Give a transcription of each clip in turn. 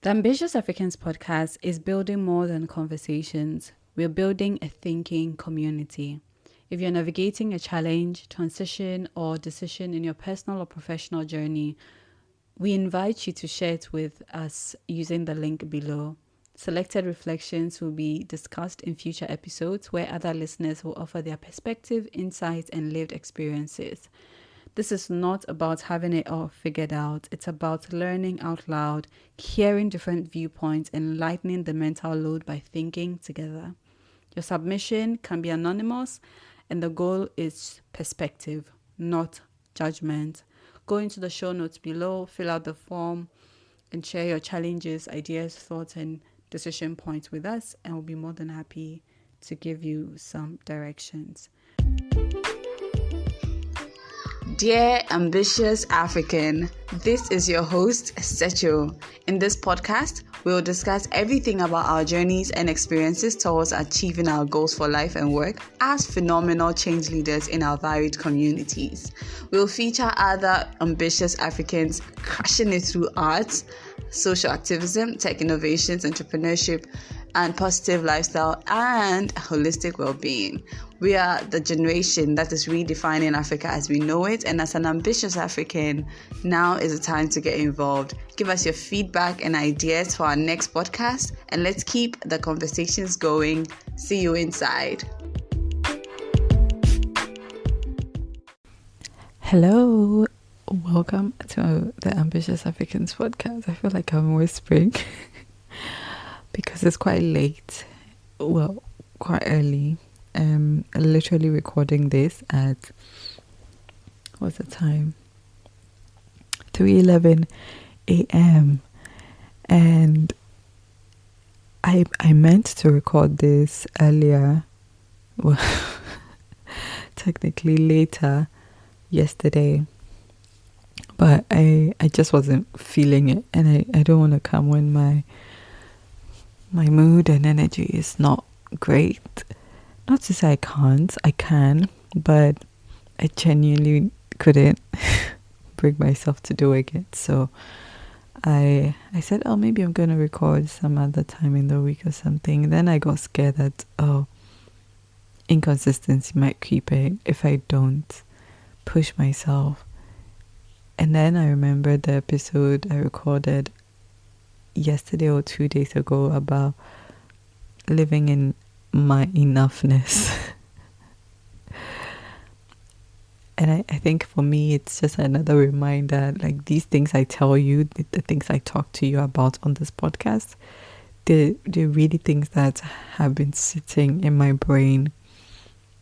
The Ambitious Africans podcast is building more than conversations. We're building a thinking community. If you're navigating a challenge, transition, or decision in your personal or professional journey, we invite you to share it with us using the link below. Selected reflections will be discussed in future episodes where other listeners will offer their perspective, insights, and lived experiences. This is not about having it all figured out. It's about learning out loud, hearing different viewpoints, and lightening the mental load by thinking together. Your submission can be anonymous, and the goal is perspective, not judgment. Go into the show notes below, fill out the form, and share your challenges, ideas, thoughts, and decision points with us, and we'll be more than happy to give you some directions. Dear ambitious African, this is your host, Secho. In this podcast, we will discuss everything about our journeys and experiences towards achieving our goals for life and work as phenomenal change leaders in our varied communities. We will feature other ambitious Africans crushing it through arts, social activism, tech innovations, entrepreneurship, and positive lifestyle and holistic well-being. We are the generation that is redefining Africa as we know it, and as an ambitious African, now is the time to get involved. Give us your feedback and ideas for our next podcast, and let's keep the conversations going. See you inside. Hello, welcome to the Ambitious Africans podcast. I feel like I'm whispering because it's quite late. Well, quite early. Literally recording this at what's the time? 3:11 a.m. and I meant to record this earlier. Well, technically later yesterday, but I just wasn't feeling it, and I don't want to come when my mood and energy is not great. Not to say I can, but I genuinely couldn't bring myself to doing it. So I said, oh, maybe I'm going to record some other time in the week or something. Then I got scared that, inconsistency might creep in if I don't push myself. And then I remembered the episode I recorded yesterday or 2 days ago about living in my enoughness. And I think for me it's just another reminder, like these things I tell you, the things I talk to you about on this podcast, they're really things that have been sitting in my brain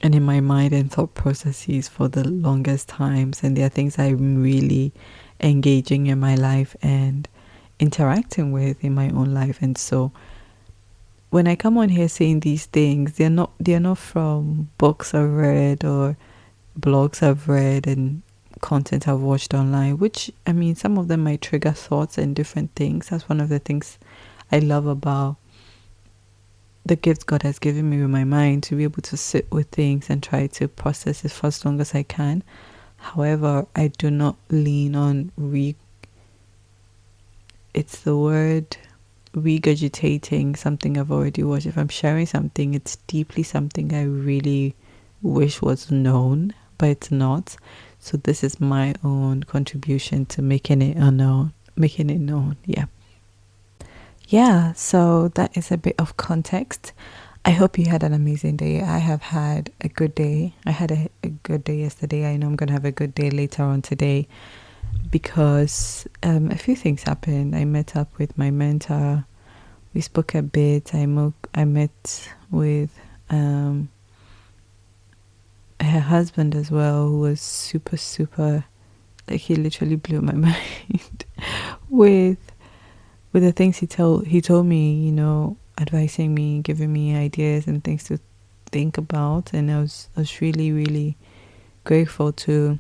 and in my mind and thought processes for the longest times, and they are things I'm really engaging in my life and interacting with in my own life. And so when I come on here saying these things, they're not from books I've read or blogs I've read and content I've watched online, which, I mean, some of them might trigger thoughts and different things. That's one of the things I love about the gift God has given me with my mind, to be able to sit with things and try to process it for as long as I can. However, I do not lean on it's the word regurgitating something I've already watched. If I'm sharing something, it's deeply something I really wish was known, but it's not. So this is my own contribution to making it known. Yeah, so that is a bit of context. I hope you had an amazing day. I have had a good day. I had a good day yesterday. I know I'm going to have a good day later on today, because a few things happened. I met up with my mentor. We spoke a bit. I met with her husband as well, who was super, like, he literally blew my mind with the things he told me, you know, advising me, giving me ideas and things to think about. And I was really, really grateful to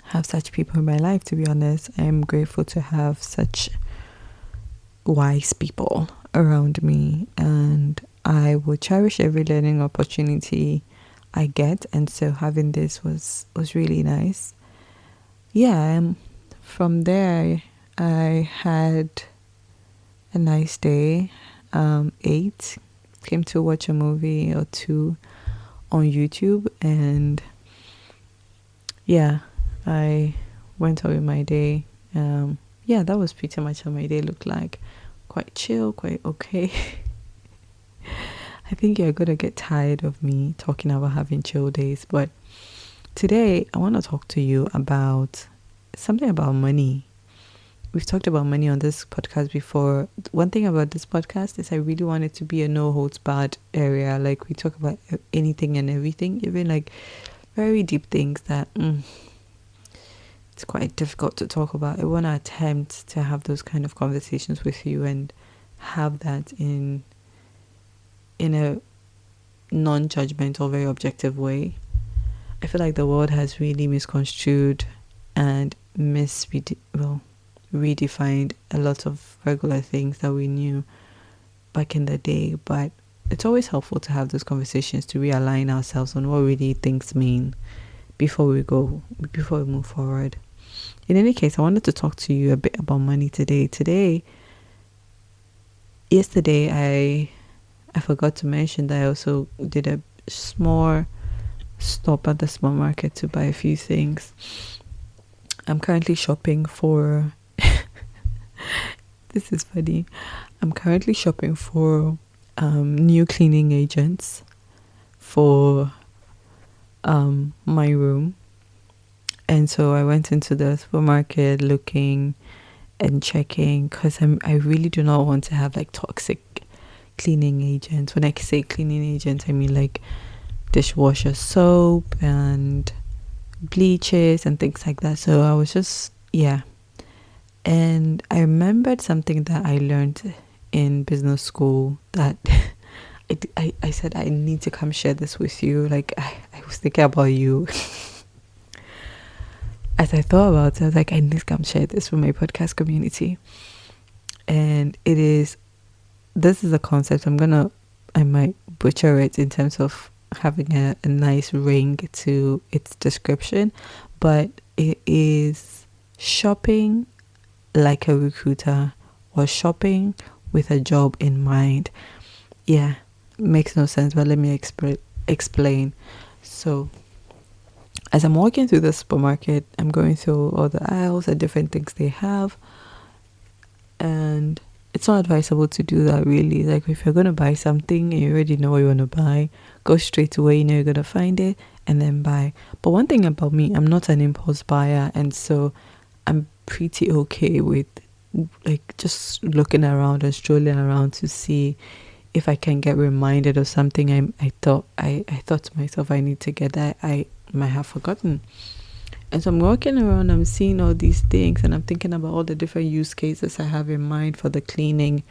have such people in my life. To be honest, I am grateful to have such wise people around me, and I will cherish every learning opportunity I get. And so having this was really nice. Yeah, from there I had a nice day. Ate, came to watch a movie or two on YouTube, and yeah, I went on with my day. Yeah, that was pretty much how my day looked like. Quite chill, quite okay. I think you're gonna get tired of me talking about having chill days, but today I want to talk to you about something about money. We've talked about money on this podcast before. One thing about this podcast is I really want it to be a no holds barred area. Like, we talk about anything and everything, even like very deep things that it's quite difficult to talk about. I want to attempt to have those kind of conversations with you and have that in a non-judgmental, very objective way. I feel like the world has really misconstrued and redefined a lot of regular things that we knew back in the day, but it's always helpful to have those conversations to realign ourselves on what really things mean before we move forward. In any case, I wanted to talk to you a bit about money today. Yesterday, I forgot to mention that I also did a small stop at the supermarket to buy a few things. I'm currently shopping for this is funny. I'm currently shopping for new cleaning agents for my room. And so I went into the supermarket looking and checking, because I really do not want to have like toxic cleaning agents. When I say cleaning agents, I mean like dishwasher soap and bleaches and things like that. So I was just, and I remembered something that I learned in business school that I said I need to come share this with you. Like, I was thinking about you. As I thought about it, I was like, I need to come share this with my podcast community. And this is a concept. I might butcher it in terms of having a nice ring to its description, but it is shopping like a recruiter, or shopping with a job in mind. Yeah, makes no sense, but let me explain. So as I'm walking through the supermarket, I'm going through all the aisles and different things they have, and it's not advisable to do that, really. Like, if you're going to buy something and you already know what you want to buy, go straight to where you know you're going to find it and then buy. But one thing about me, I'm not an impulse buyer, and so I'm pretty okay with like just looking around and strolling around to see if I can get reminded of something I thought to myself I need to get that I might have forgotten. And so I'm walking around, I'm seeing all these things, and I'm thinking about all the different use cases I have in mind for the cleaning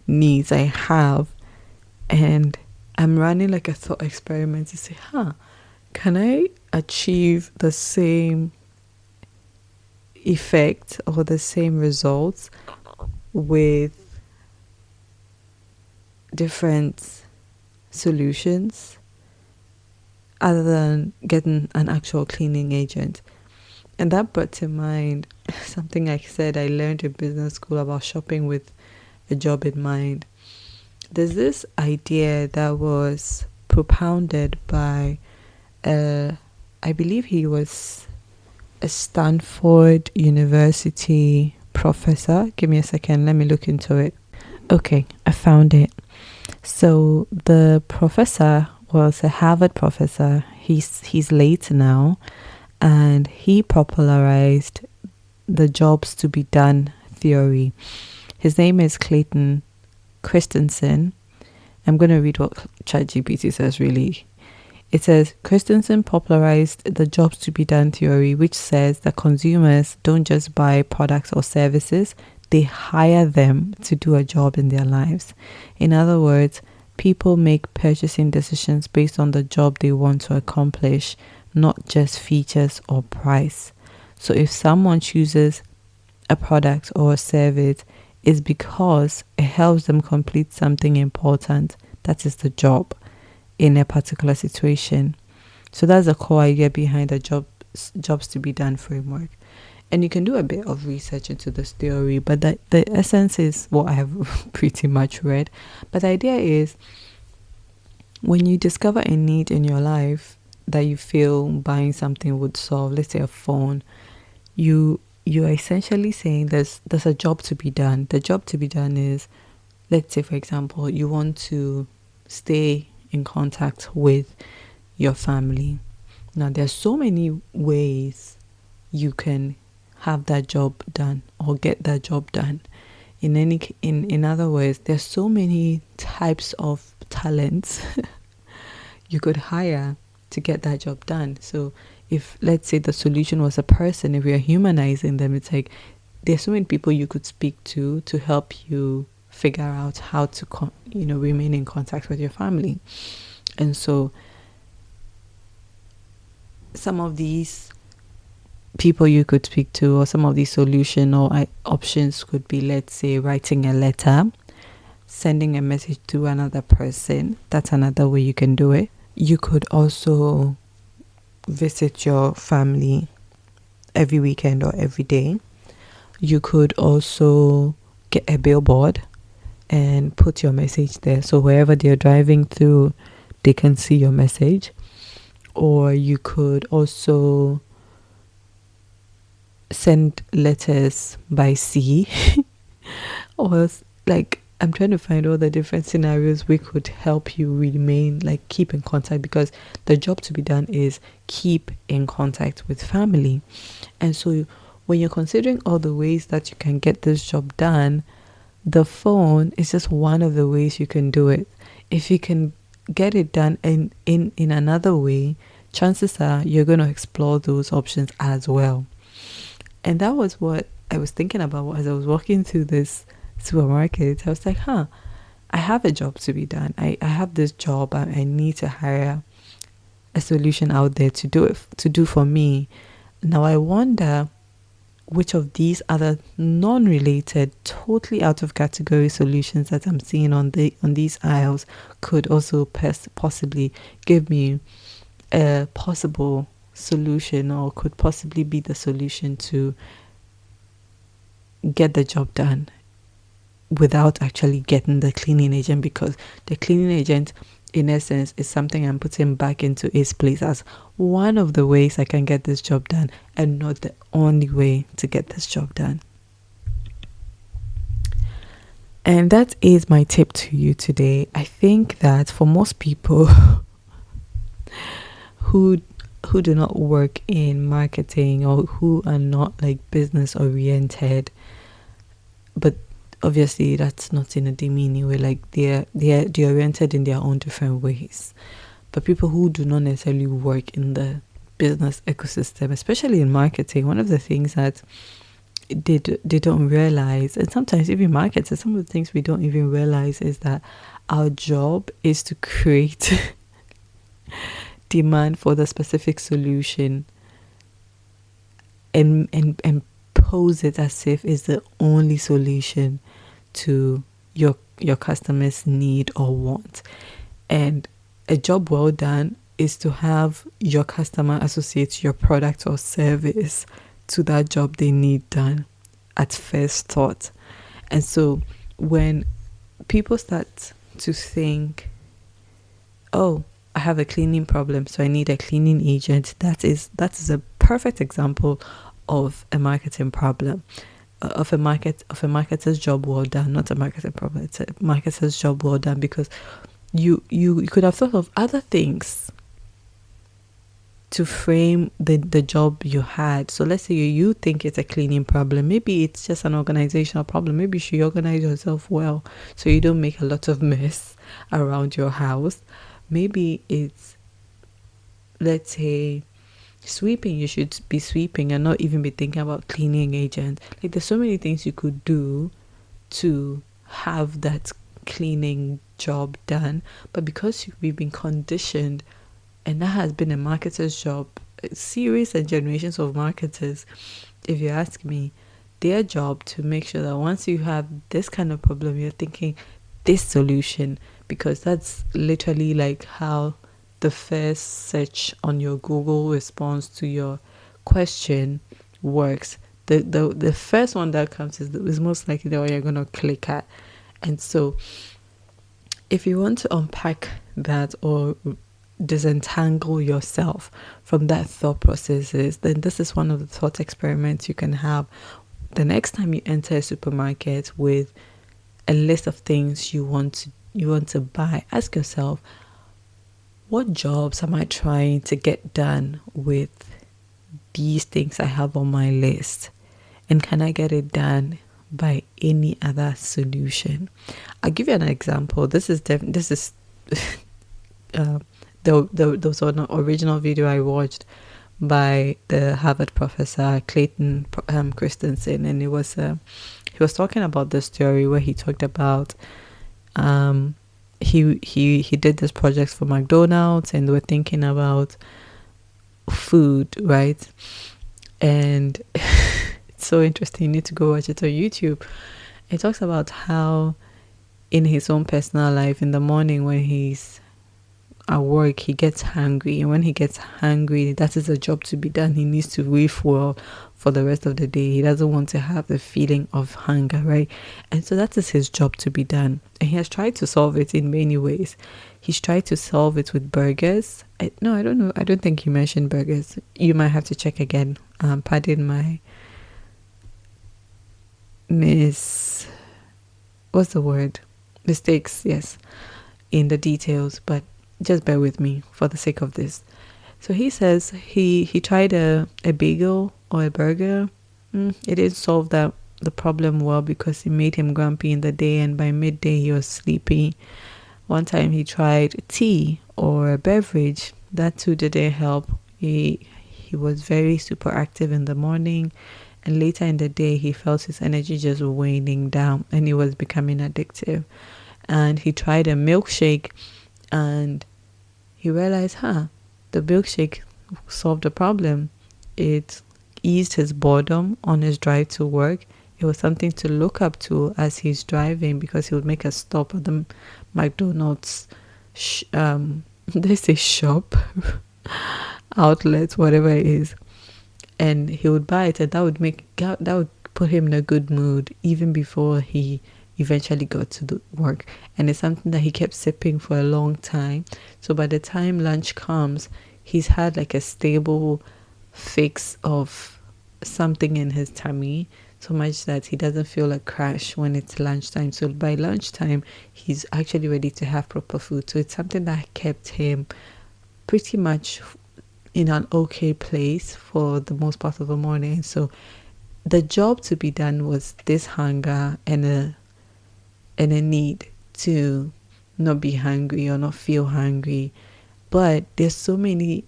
needs I have. And I'm running like a thought experiment to say, can I achieve the same effect or the same results with different solutions other than getting an actual cleaning agent? And that brought to mind something I said I learned in business school about shopping with a job in mind. There's this idea that was propounded by I believe he was a Stanford University professor. Give me a second, let me look into it. Okay, I found it. So the professor was a Harvard professor. He's late now, and he popularized the jobs to be done theory. His name is Clayton Christensen. I'm going to read what ChatGPT says, really. It says, Christensen popularized the jobs to be done theory, which says that consumers don't just buy products or services, they hire them to do a job in their lives. In other words, people make purchasing decisions based on the job they want to accomplish, not just features or price. So if someone chooses a product or a service, it's because it helps them complete something important. That is the job in a particular situation. So that's the core idea behind the jobs to be done framework. And you can do a bit of research into this theory, but the essence is what I have pretty much read. But the idea is, when you discover a need in your life that you feel buying something would solve, let's say a phone, you're essentially saying there's a job to be done. The job to be done is, let's say, for example, you want to stay in contact with your family. Now, there's so many ways you can have that job done or get that job done. In other words, there's so many types of talents you could hire to get that job done. So if, let's say, the solution was a person, if we are humanizing them, it's like there's so many people you could speak to help you figure out how to remain in contact with your family. And so some of these people you could speak to, or some of these solution or options could be, let's say, writing a letter, sending a message to another person. That's another way you can do it. You could also visit your family every weekend or every day. You could also get a billboard and put your message there, so wherever they're driving through, they can see your message. Or you could also send letters by sea or like, I'm trying to find all the different scenarios we could help you remain, like, keep in contact, because the job to be done is keep in contact with family. And so when you're considering all the ways that you can get this job done, the phone is just one of the ways you can do it. If you can get it done in another way, chances are you're going to explore those options as well. And that was what I was thinking about as I was walking through this supermarket. I was like, I have a job to be done. I have this job. I need to hire a solution out there to do for me. Now I wonder which of these other non-related, totally out of category solutions that I'm seeing on these aisles could also possibly give me a possible solution, or could possibly be the solution to get the job done without actually getting the cleaning agent, because the cleaning agent, in essence, is something I'm putting back into its place as one of the ways I can get this job done, and not the only way to get this job done. And that is my tip to you today. I think that for most people who do not work in marketing, or who are not like business oriented, but obviously that's not in a demeaning way, like they're oriented in their own different ways, but people who do not necessarily work in the business ecosystem, especially in marketing, one of the things that they don't realize, and sometimes even marketers, some of the things we don't even realize, is that our job is to create demand for the specific solution and pose it as if it's the only solution to your customer's need or want. And a job well done is to have your customer associate your product or service to that job they need done at first thought. And so when people start to think, oh, I have a cleaning problem, so I need a cleaning agent, that is a perfect example of a marketing problem, of a marketer's job well done. Not a marketing problem, it's a marketer's job well done, because you could have thought of other things to frame the job you had. So let's say you think it's a cleaning problem, maybe it's just an organizational problem. Maybe you should organize yourself well so you don't make a lot of mess around your house. Maybe it's, let's say, sweeping. You should be sweeping and not even be thinking about cleaning agent. Like, there's so many things you could do to have that cleaning job done, but because we've been conditioned, and that has been a marketer's job, series and generations of marketers, if you ask me, their job to make sure that once you have this kind of problem, you're thinking this solution, because that's literally like how the first search on your Google response to your question works. the first one that comes is most likely the one you're going to click at. And so if you want to unpack that or disentangle yourself from that thought processes, then this is one of the thought experiments you can have. The next time you enter a supermarket with a list of things you want to buy, ask yourself, what jobs am I trying to get done with these things I have on my list? And can I get it done by any other solution? I'll give you an example. There was an original video I watched by the Harvard professor Clayton Christensen, and he was talking about this theory where he talked about he did this project for McDonald's, and they were thinking about food, right? And it's so interesting. You need to go watch it on YouTube. It talks about how in his own personal life, in the morning when he's at work, he gets hungry, and when he gets hungry, that is a job to be done. He needs to refuel for the rest of the day. He doesn't want to have the feeling of hunger, right? And so that is his job to be done, and he has tried to solve it in many ways. He's tried to solve it with burgers. I don't know. I don't think he mentioned burgers. You might have to check again. Pardon my mistakes, yes, in the details, but just bear with me for the sake of this. So he says he tried a bagel or a burger. It didn't solve the problem well, because it made him grumpy in the day, and by midday he was sleepy. One time he tried tea or a beverage. That too didn't help. He was very super active in the morning, and later in the day he felt his energy just waning down, and it was becoming addictive. And he tried a milkshake, and he realized, the milkshake solved the problem. It eased his boredom on his drive to work. It was something to look up to as he's driving, because he would make a stop at the McDonald's they say shop outlet, whatever it is, and he would buy it, and that would put him in a good mood even before he eventually got to the work. And it's something that he kept sipping for a long time. So by the time lunch comes, he's had like a stable fix of something in his tummy, so much that he doesn't feel a crash when it's lunchtime. So by lunchtime, he's actually ready to have proper food. So it's something that kept him pretty much in an okay place for the most part of the morning. So the job to be done was this hunger and a need to not be hungry or not feel hungry. But there's so many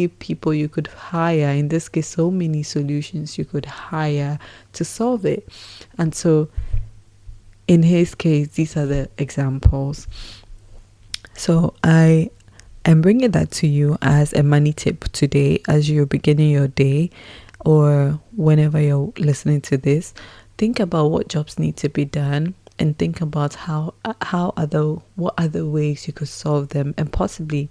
people you could hire, in this case so many solutions you could hire to solve it. And so in his case, these are the examples. So I am bringing that to you as a money tip today, as you're beginning your day, or whenever you're listening to this. Think about what jobs need to be done, and think about what other ways you could solve them, and possibly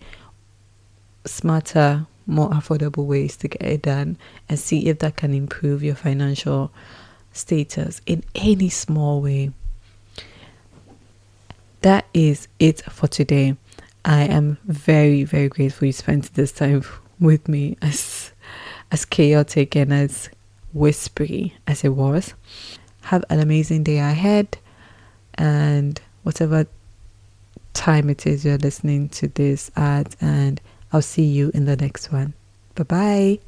smarter, more affordable ways to get it done, and see if that can improve your financial status in any small way. That is it for today. I am very, very grateful you spent this time with me, as chaotic and as whispery as it was. Have an amazing day ahead, and whatever time it is you're listening to this at, and I'll see you in the next one. Bye-bye.